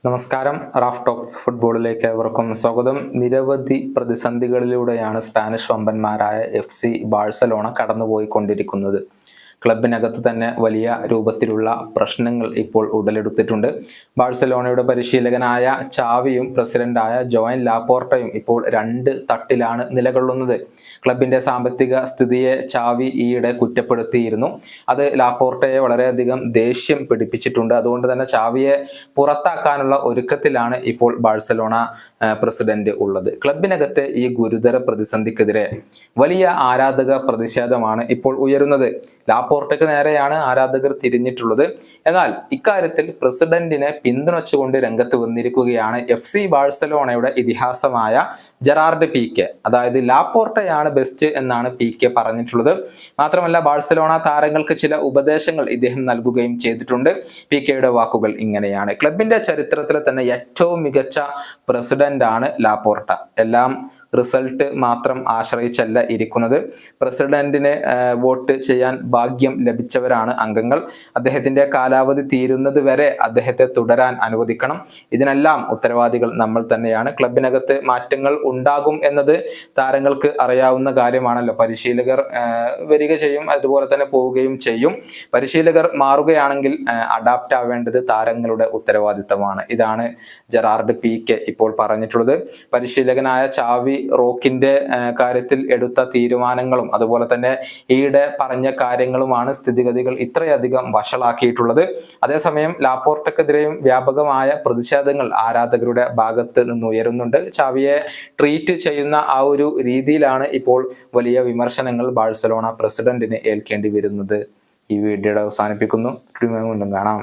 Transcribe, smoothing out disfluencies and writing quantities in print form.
നമസ്കാരം. Raf talks ഫുട്ബോളിലേക്ക് ഏവർക്കും സ്വാഗതം. നിരവധി പ്രതിസന്ധികളിലൂടെയാണ് സ്പാനിഷ് വമ്പന്മാരായ FC ബാഴ്സലോണ കടന്നുപോയിക്കൊണ്ടിരിക്കുന്നത്. ക്ലബിനകത്ത് തന്നെ വലിയ രൂപത്തിലുള്ള പ്രശ്നങ്ങൾ ഇപ്പോൾ ഉടലെടുത്തിട്ടുണ്ട്. ബാഴ്സലോണയുടെ പരിശീലകനായ ചാവിയും പ്രസിഡന്റായ ജോയൻ ലാപോർട്ടയും ഇപ്പോൾ രണ്ട് തട്ടിലാണ് നിലകൊള്ളുന്നത്. ക്ലബിന്റെ സാമ്പത്തിക സ്ഥിതിയെ ചാവി ഈയിടെ കുറ്റപ്പെടുത്തിയിരുന്നു. അത് ലാപോർട്ടയെ വളരെയധികം ദേഷ്യം പിടിപ്പിച്ചിട്ടുണ്ട്. അതുകൊണ്ട് തന്നെ ചാവിയെ പുറത്താക്കാനുള്ള ഒരുക്കത്തിലാണ് ഇപ്പോൾ ബാഴ്സലോണ പ്രസിഡന്റ് ഉള്ളത്. ക്ലബിനകത്തെ ഈ ഗുരുതര പ്രതിസന്ധിക്കെതിരെ വലിയ ആരാധക പ്രതിഷേധമാണ് ഇപ്പോൾ ഉയരുന്നത്. ലാപോർട്ടയ്ക്ക് നേരെയാണ് ആരാധകർ തിരിഞ്ഞിട്ടുള്ളത്. എന്നാൽ ഇക്കാര്യത്തിൽ പ്രസിഡന്റിനെ പിന്തുണച്ചുകൊണ്ട് രംഗത്ത് വന്നിരിക്കുകയാണ് FC ബാഴ്സലോണയുടെ ഇതിഹാസമായ ജെറാർഡ് പീക്കെ. അതായത് ലാപോർട്ടയാണ് ബെസ്റ്റ് എന്നാണ് പീക്കെ പറഞ്ഞിട്ടുള്ളത്. മാത്രമല്ല ബാഴ്സലോണ താരങ്ങൾക്ക് ചില ഉപദേശങ്ങൾ ഇദ്ദേഹം നൽകുകയും ചെയ്തിട്ടുണ്ട്. പീക്കെയുടെ വാക്കുകൾ ഇങ്ങനെയാണ്: ക്ലബിന്റെ ചരിത്രത്തിലെ തന്നെ ഏറ്റവും മികച്ച പ്രസിഡന്റാണ് ലാപോർട്ട. എല്ലാം റിസൾട്ട് മാത്രം ആശ്രയിച്ചല്ല ഇരിക്കുന്നത്. പ്രസിഡന്റിന് വോട്ട് ചെയ്യാൻ ഭാഗ്യം ലഭിച്ചവരാണ് അംഗങ്ങൾ. അദ്ദേഹത്തിന്റെ കാലാവധി തീരുന്നത് വരെ അദ്ദേഹത്തെ തുടരാൻ അനുവദിക്കണം. ഇതിനെല്ലാം ഉത്തരവാദികൾ നമ്മൾ തന്നെയാണ്. ക്ലബിനകത്ത് മാറ്റങ്ങൾ ഉണ്ടാകും എന്നത് താരങ്ങൾക്ക് അറിയാവുന്ന കാര്യമാണല്ലോ. പരിശീലകർ വരിക ചെയ്യും, അതുപോലെ തന്നെ പോവുകയും ചെയ്യും. പരിശീലകർ മാറുകയാണെങ്കിൽ അഡാപ്റ്റ് ആവേണ്ടത് താരങ്ങളുടെ ഉത്തരവാദിത്തമാണ്. ഇതാണ് ജെറാർഡ് പീക്കെ ഇപ്പോൾ പറഞ്ഞിട്ടുള്ളത്. പരിശീലകനായ ചാവി റോക്കിന്റെ കാര്യത്തിൽ എടുത്ത തീരുമാനങ്ങളും അതുപോലെ തന്നെ ഈയിടെ പറഞ്ഞ കാര്യങ്ങളുമാണ് സ്ഥിതിഗതികൾ ഇത്രയധികം വഷളാക്കിയിട്ടുള്ളത്. അതേസമയം ലാപോർട്ടക്കെതിരെയും വ്യാപകമായ പ്രതിഷേധങ്ങൾ ആരാധകരുടെ ഭാഗത്ത് നിന്ന് ഉയരുന്നുണ്ട്. ചാവിയെ ട്രീറ്റ് ചെയ്യുന്ന ആ ഒരു രീതിയിലാണ് ഇപ്പോൾ വലിയ വിമർശനങ്ങൾ ബാഴ്സലോണ പ്രസിഡന്റിന് ഏൽക്കേണ്ടി വരുന്നത്. ഈ വീഡിയോയുടെ അവസാനിപ്പിക്കുന്നു. വീണ്ടും കാണാം.